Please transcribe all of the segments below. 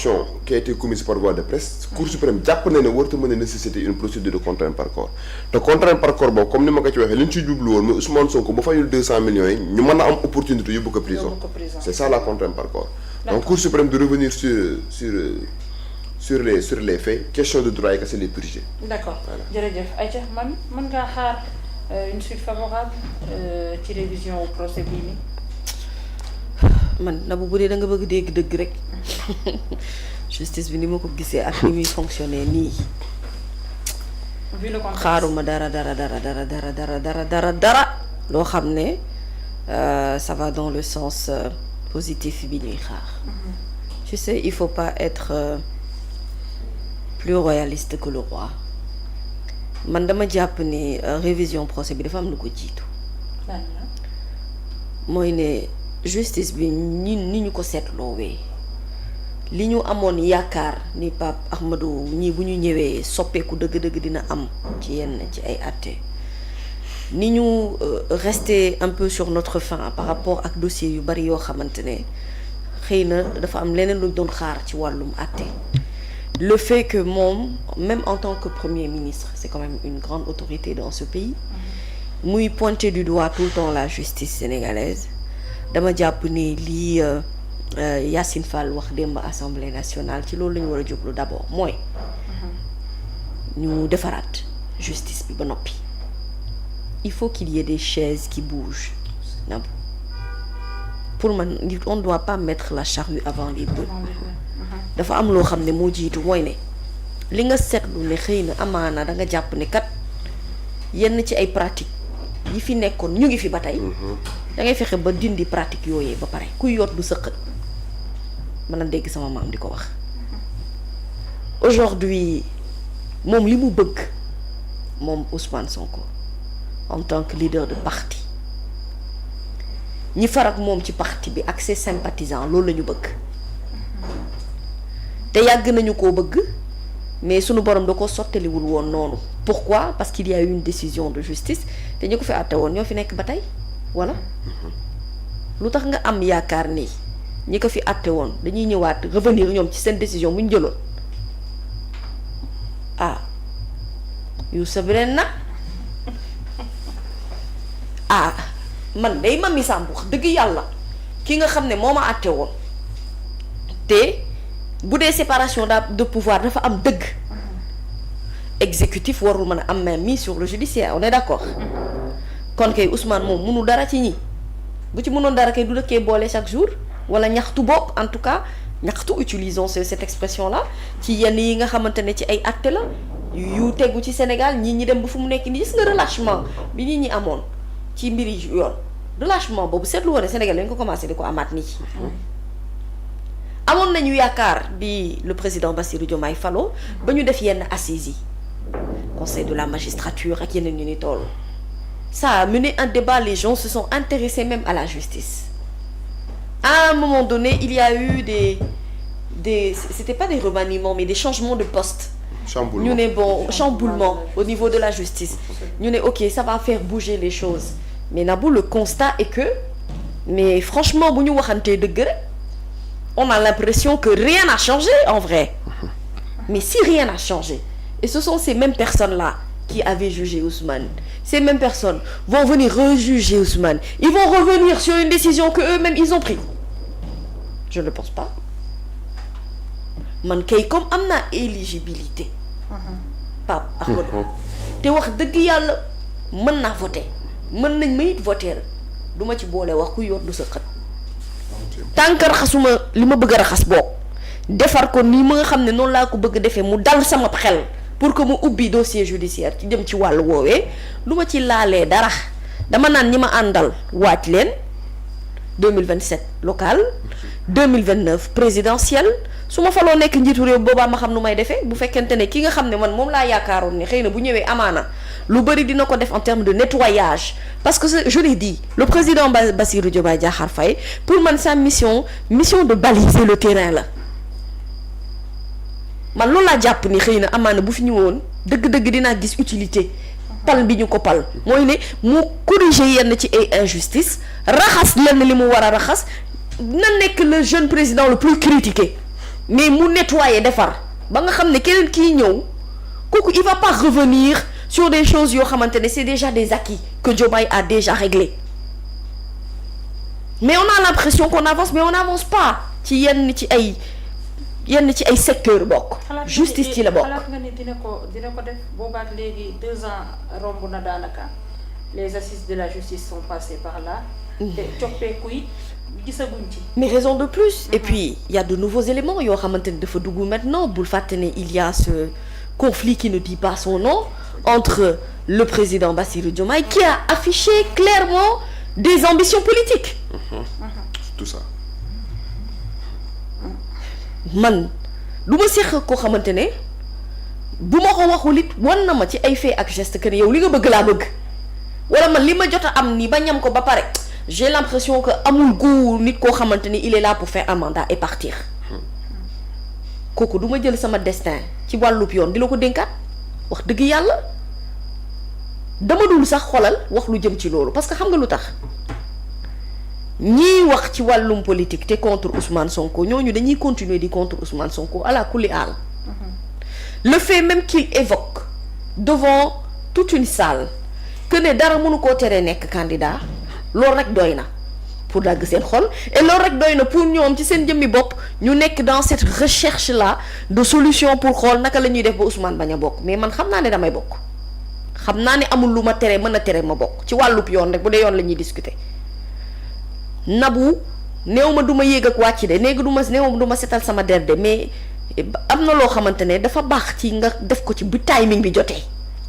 qui a été commise par voie de presse Cour suprême jàpp na ne warta mën a nécessiter une procédure de contrainte par corps te contrainte par corps boobu comme ni ma ko ci waxee li ñu ci jublu woon mais Ousmane Sonko ba fayul 200 millions yi ñu mën a am opportunité yóbbu ko prison c'est ça la contrainte par corps donc Cour suprême de revenir sur les faits question de droit yi kese les purger. D'accord jërëjëf Aïcha mën ngaa xaar une suite favorable ci révision procès bii nii. man na bu dee da nga bëgg dégg dëgg rek justice bi ni ma ko gisee ak ni muy fonctionner nii xaaruma dara loo xam ne ça va dans le sens positif bi ñuy xaar. Tu sais il faut pas être plus royaliste que le roi man dama jàpp ni révision procès bi dafa am lu ko jiitu mooy ne justice bi ni ñu ko seetloowee li ñu amoon yaakaar ni Pape Ahmadou ñii bu ñu ñëwee soppeeku dëgg-dëgg dina am ci yenn ci ay àtte ni ñu rester un peu sur notre faim par rapport ak dossier yu bari yoo xamante ne xëy na dafa am leneen luñ doon xaar ci wàllum àtte le fait que moom même en tant que premier ministre c'est quand même une grande autorité dans ce pays muy pointer du doigt tout le temps la justice sénégalaise dama jàpp ni lii Yacine Fall wax démb assemblée nationale ci loolu la ñu war a jublu d'abord mooy ñu defaraat justice bi ba noppi il faut qu'il y ait des chaises qui bougent pour man on ne doit pas mettre la charrue avant les bœufs dafa am loo xam ne moo jiitu mooy ne li nga seetlu ne xëy na amaana da nga jàpp ne kat yenn ci ay pratiques yi fi nekkoon ñu ngi fi ba tey da ngay fexe ba dindi pratique yooyee ba pare kuy yoot du sëqat mën a dégg sama maam di ko wax aujourd'hui moom li mu bëgg moom Ousmane Sonko en tant que leader de parti ñi farak moom ci parti bi ak ses sympathisants loolu la ñu bëgg te yàgg nañu koo bëgg mais sunu borom da ko sottaliwul woon noonu pourquoi parce qu'il y a eu une décision de justice te ñu ko fi àtte woon ñoo fi nekk ba tey voilà lu tax nga am yaakaar ni ñi ko fi àtte woon dañuy ñëwaat revenir ñoom ci seen décision bu ñu jëloon yu sabren nag man day Mamy Samb wax dëgg yàlla ki nga xam ne moo ma àtte woon te bu dee séparation de pouvoir dafa am dëgg exécutif warul mën a am main mise sur le judiciaire on est d'accord kon kay Ousmane moom mënu dara ci ñi bu ci mënoon dara kay du dëkkee boole chaque jour wala ñaxtu bopp en tout cas ñaxtu utilisons cette expression là ci yenn yi nga xamante ne ci ay acte la yu tegu ci Sénégal ñi dem ba fu mu nekk nii gis nga relâchement bi nit ñi amoon ci mbiri yoon relâchement boobu seetlu woon ne Sénégal lañ ko commencé di ko amaat nii amoon nañu yaakaar bi le président Bassirou Diomaye Fallo ba ñu def yenn assises yi conseil de la magistrature ak yeneen ñu ni toll ça a mené un débat les gens se sont intéressés même à la justice à un moment donné il y a eu des c'était pas des remaniements mais des changements de poste ñu ne chamboulement au niveau de la justice ñu ne ok ça va faire bouger les choses mais Nabou le constat est que mais franchement bu ñu waxantee dëgg rek on a l'impression que rien n'a changé en vrai mais si rien n'a changé et ce sont ces mêmes personnes-là qui avaient jugé Ousmane ces mêmes personnes vont venir rejuger Ousmane ils vont revenir sur une décision que eux-mêmes ils ont prise je ne le pense pas man kay comme am naa éligibilité Pape Ahmadou te wax dëgg yàlla mën naa voter mën nañ ma it voter du ma ci boole wax ku yor du sa xët tant que raxasuma li ma bëgg a raxas boobu defar ko nii ma nga xam ne noonu laa ko bëgg defee mu dal sama xel pour que mu ubbi dossier judiciaire ci jëm ci wàllu woowee lu ma ci laalee dara dama naan ñi ma àndal waaj leen 2027 local 2029 présidentiel su ma faloo nekk njiitu réew boobaa ma xam nu may defee bu fekkente ne ki nga xam ne man moom laa yaakaaroon ne xëy na bu ñëwee amaana lu bëri dina ko def en termes de nettoyage parce que je l'ai dit le président Bassirou Diomaye Diakhar Faye pour man sa mission de baliser le terrain la man loolu laa jàpp ni xëy na amaana bu fi ñëwoon dëgg-dëgg dinaa gis utilité pal bi ñu ko pal mooy ne mu corriger yenn ci ay injustice raxas lenn li mu war a raxas na nekk le jeune président le plus critiqué mais mu nettoyer defar ba nga xam ne keneen kii ñëw kooku il va pas revenir sur des choses yoo xamante ne c'est déjà des acquis que Diomaye a déjà réglé mais on a l'impression qu'on avance mais on n'avance pas ci yenn ci ay secteur bokk. justice ci la bokk. xalaat nga ni dina ko def boobaat léegi 2 ans romb na daanaka les assises de la justice sont passées par là. te coppeeku yi gisaguñ ci. mais raison de plus. et puis il y a de nouveaux éléments yoo xamante ni dafa dugg maintenant bul fàtte ne il y a ce conflit qui ne dit pas son nom entre le président Bassirou Diomaye qui a affiché clairement des ambitions politiques. tout ça. man du ma séq koo xamante ne bu ma ko waxul it wan na ma ci ay fait ak geste que ne yow li nga bëgg laa bëgg wala man li ma jot a am nii ba ñam ko ba pare j'ai l'impression que amul gu nit koo xamante ni il est là pour faire un mandat et partir kooku du ma jël sama destin ci wàllub yoon di la ko dénkaat wax dëgg yàlla dama dul sax xolal wax lu jëm ci loolu parce que xam nga lu tax ñiy wax ci wàllum politique te contre Ousmane Sonko ñooñu dañuy continuer di contre Ousmane Sonko à la kulli aal le fait même qu'il évoque devant toute une salle que ne dara mënu koo teree nekk candidat loolu rek doy na pour dagg seen xol et loolu rek doy na pour ñoom ci seen jëmmi bopp ñu nekk dans cette recherche là de solution pour xool naka la ñuy def ba Ousmane bañ a bokk mais man xam naa ne damay bokk xam naa ne amul lu ma tere mën a tere ma bokk ci wàllub yoon rek bu dee yoon la ñuy discuter Nabou néew ma du ma yéeg ak wàcc de néegu néew ma du ma setal sama der de mais am na loo xamante ne dafa baax ci nga def ko ci bu timing bi jotee.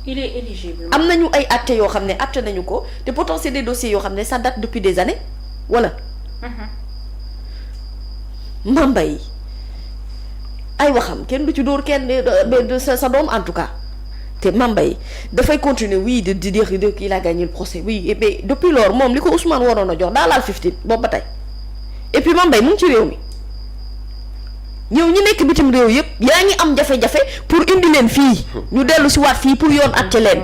il est éligible. am nañu ay actes yoo xam ne acte nañu ko te pourtant c'est des dossiers yoo xam ne ça date depuis des années voilà. Mambay ay waxam kenn du ci dóor kenn sa doom en tout cas te Mambay dafay continuer oui de dire qu'il a gagné le procès oui et puis depuis lors moom li ko Ousmane waroon a jox daa laal 15 boobu ba tey et puis Mambay mu ngi ci réew mi ñëw ñu nekk bitim réew yëpp yaa ngi am jafe-jafe pour indi leen fii ñu dellu si waat fii pour yoon àtte leen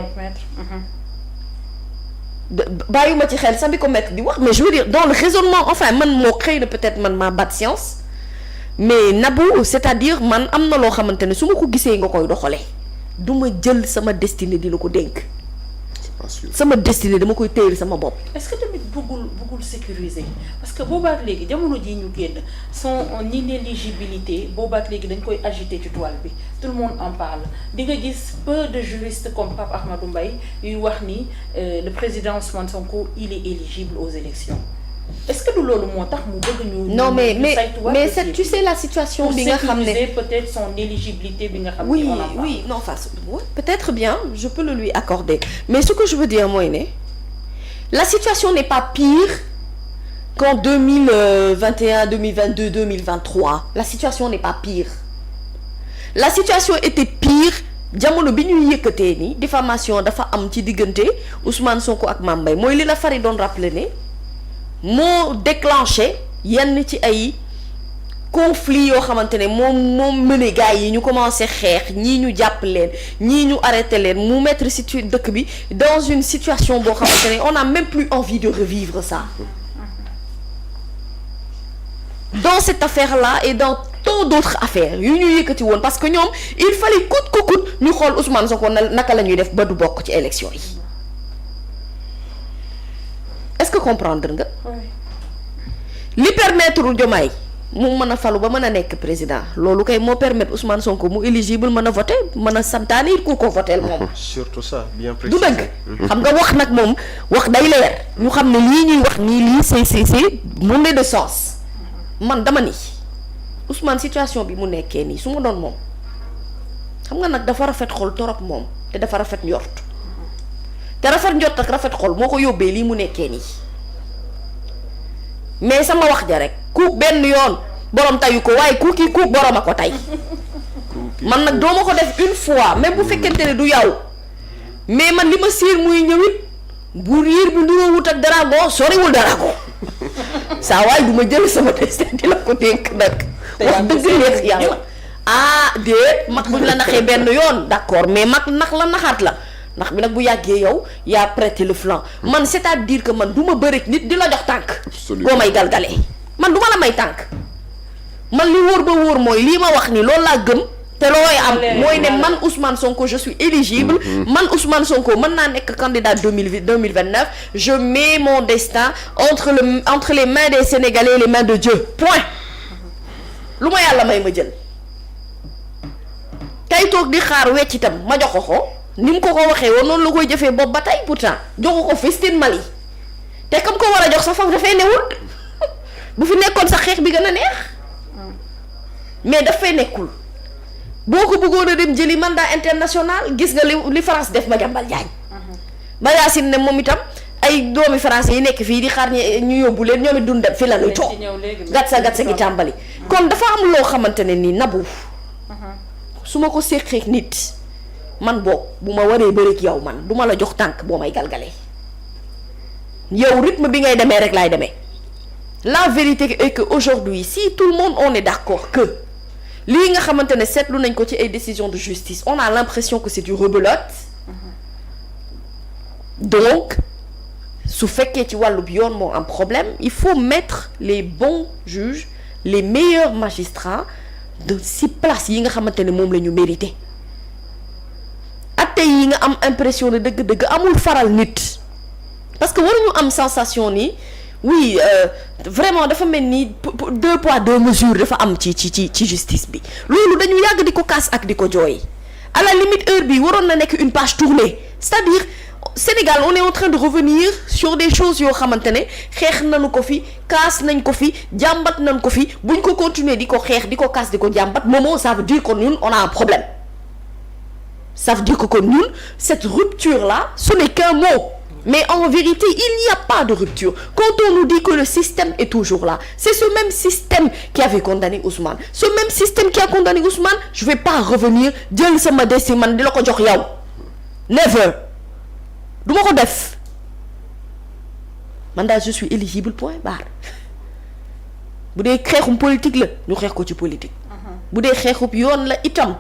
bàyyuma ci xel sax bi ko mettre di wax mais je veux dire dans le raisonnement enfin man moo xëy na peut-être man maa bad science mais Nabou c'est-à-dire man am na loo xamante ne su ma ko gisee nga koy doxalee du ma jël sama destinée di la ko dénk. c'est pas sûr. sama destinée dama koy téyel sama bopp. est-ce que tamit bëggul sécuriser parce que boobaak léegi jamono jii ñu génn son inéligibilité boobaak léegi dañ koy agiter ci toile bi tout le monde en parle di nga gis peu de juristes comme Pape Ahmadou Mbaye yuy wax ni le président Ousmane Sonko il est éligible aux élections est-ce que du loolu moo tax mu bëgg ñu. non mais c'est tu sais la situation bi nga xam ne pour sécuriser peut-être son éligibilité bi nga xam ne oui on en parle. oui non enfin oui, peut-être bien je peux le lui accorder mais ce que je veux dire mooy ne la situation n'est pas pire qu'en 2021 2022 2023 la situation n'est pas pire la situation était pire jamono bi ñuy yëkkatee ni diffamation dafa am ci diggante Ousmane Sonko ak Mame Mbaye mooy li la fari doon rappeler ne moo déclenché yenn ci ay conflits yoo xamante ne moom mëne gars yi ñu commencé xeex ñii ñu jàpp leen ñii ñu arrêté leen mu mettre dëkk bi dans une situation boo xamante ne on n'a même plus envie de revivre ça dans cette affaire-là et dans tant d'autres affaires yu ñu yëkkati woon parce que ñoom il fallait coûte que coûte ñu xool Ousmane Sonko naka la ñuy def ba du bokk ci élection yi est-ce que comprendre nga. li permettre Diomaye mu mën a falu ba mën a nekk président loolu kay moo permettre Ousmane Sonko mu éligible mën a voter mën a santaane it ku ko voter moom. surtout ça bien précisé. du dëgg. xam nga wax nag moom wax day leer. ñu xam ne lii ñuy wax nii lii c'est mu ne de sens. man dama ni Ousmane situation bi mu nekkee nii su ma doon moom xam nga nag dafa rafet xol torop moom te dafa rafet njort. te rafet njort ak rafet xol moo ko yóbbee lii mu nekkee nii mais sama wax ja rek ku benn yoon borom tayu ko waaye ku kii ku borom a ko tay man nag doo ma ko def une fois même bu fekkente ne du yow mais man li ma siir muy ñëwit bu riir bi nduroo wut ak darago soriwul darago saa waaye du ma jël sama destin di la ko dénk nag wax dëgg neex yàlla déet mag buñ la naxee benn yoon d'accord mais mag nax la naxaat la ndax bi nag bu yàggee yow yaa prêté le flanc man c'est-à-dire que man du ma bëreeg nit di la jox tànk. absolument boo may galgalee man du ma la may tànk man li wóor ba wóor mooy lii ma wax ni loolu laa gëm te looy am mooy ne man Ousmane Sonko je suis éligible man Ousmane Sonko mën naa nekk candidat 2029 je mets mon destin entre les mains des Sénégalais et les mains de Dieu point lu ma yàlla may ma jël kay toog di xaar wecc itam ma jox ko ni mu ko waxee woon noonu la koy jëfee boobu ba tey pourtant joxu ko Festin Mali te comme ko war a jox sa foofu dafay newul bu fi nekkoon sa xeex bi gën a neex mais dafay nekkul boo ko bëggoon a dem jëli mandat international gis nga li France def Madiambal Diagne Mayacine ne moom itam ay doomi français yi nekk fii di xaar ñu yóbbu leen ñoom it duñ dem fi la ñuy toog gatsa gi tàmbali kon dafa am loo xamante ne nii nabu su ma ko séqee nit man boog bu ma waree bëreeg yow man du ma la jox tànk boo may galgalee yow rythme bi ngay demee rek laay demee la vérité est que aujourd'hui si tout le monde on est d'accord que lii nga xamante ne seetlu nañ ko ci ay décisions de justice on a l'impression que c'est du rebelote donc su fekkee ci wàllub yoon moo am problème il faut mettre les bons juges les meilleurs magistrats de si place yi nga xamante ne moom la ñu mérité atte yi nga am impression ne dëgg-dëgg amul faral nit parce que waruñu am sensation ni oui vraiment dafa mel ni 2 poids 2 mesures dafa am ci justice bi loolu dañu yàgg di ko kaas ak di ko jooy à la limite heure bi waroon na nekk une page tournée c'est-à-dire Sénégal on est en train de revenir sur des choses yoo xamante ne xeex nañu ko fi kaas nañ ko fi jàmbat nañ ko fi buñ ko continuer di ko xeex di ko kaas di ko jàmbat moomoo ça veut dire que ñun on a un problème ça veut dire que ñun cette rupture là ce n'est qu'un mot mais en vérité il n'y a pas de rupture quand on nous dit que le système est toujours là c'est ce même système qui avait condamné Ousmane ce même système qui a condamné Ousmane je vais pas revenir jël sama desi man di la ko jox yow never du ma ko def man daal je suis éligible point barre bu dee xeexum politique la ñu xeex ko ci politique bu dee xeexub yoon la itam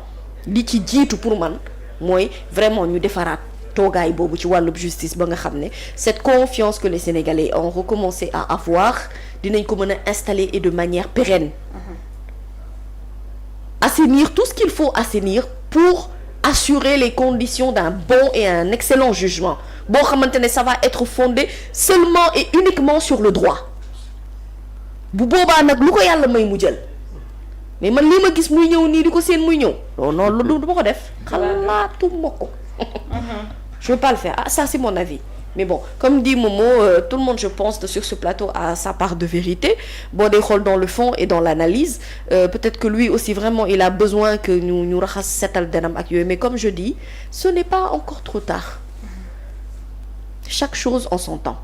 li ci jiitu pour man mooy vraiment ñu defaraat toogaay boobu ci wàllub justice ba nga xam ne cette confiance que les Sénégalais ont recommencé à avoir dinañ ko mën a installer et de manière pérenne assainir tout ce qu'il faut assainir pour assurer les conditions d'un bon et un excellent jugement boo xamante ne ça va être fondé seulement et uniquement sur le droit bu boobaa nag lu ko yàlla may mu jël mais man lii ma gis muy ñëw nii di ko seen muy ñëw non lu du ma ko def xalaatuma ko je vais pas le faire ah ça c'est mon avis mais bon comme dit Momo tout le monde je pense sur ce plateau a sa part de vérité boo dee xool dans le fond et dans l'analyse peut-être que lui aussi vraiment il a besoin que ñu raxas setal denam ak yooyu mais comme je dis ce n'est pas encore trop tard chaque chose en son temps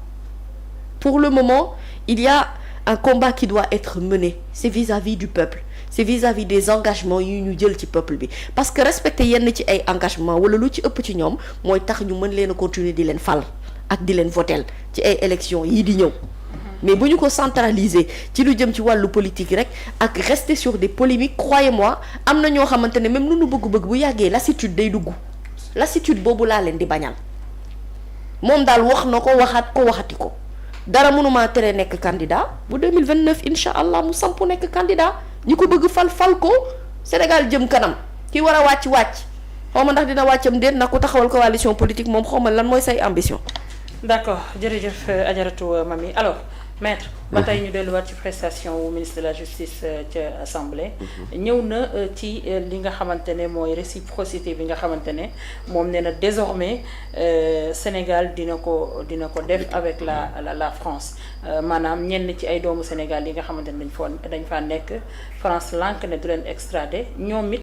pour le moment il y a un combat qui doit être mené c'est vis-à-vis du peuple c'est vis-à-vis des engagements yu ñu jël ci peuple bi parce que respecter yenn ci ay engagements wala lu ci ëpp ci ñoom mooy tax ñu mën leen a continuer di leen fal ak di leen votel ci ay élections yii di ñëw mais bu ñu ko centraliser ci lu jëm ci wàllu politique rek ak rester sur des polémiques croyez-moi am na ñoo xamante ne même lu nu bëgg-bëgg bu yàggee lassitude day dugg lassitude boobu laa leen di bañal moom daal wax na ko waxati ko dara mënumaa tere nekk candidat bu 2029 incha allah mu sampu nekk candidat ñi ko bëgg fal ko Sénégal jëm kanam ki war a wàcc xaw ma ndax dina wàccam déet na ko taxawal coalition politique moom xaw ma lan mooy say ambition. d'accord jërëjëf Adjaratou Mamy alors maître ba tey ñu delluwaat ci prestation wu ministre de la justice ca assemblée ñëw na ci li nga xamante ne mooy réciprocité bi nga xamante ne moom nee na désormais Sénégal dina ko def avec la France maanaam ñenn ci ay doomu Sénégal yi nga xamante ne dañ faa nekk France lànk ne du leen extradé ñoom it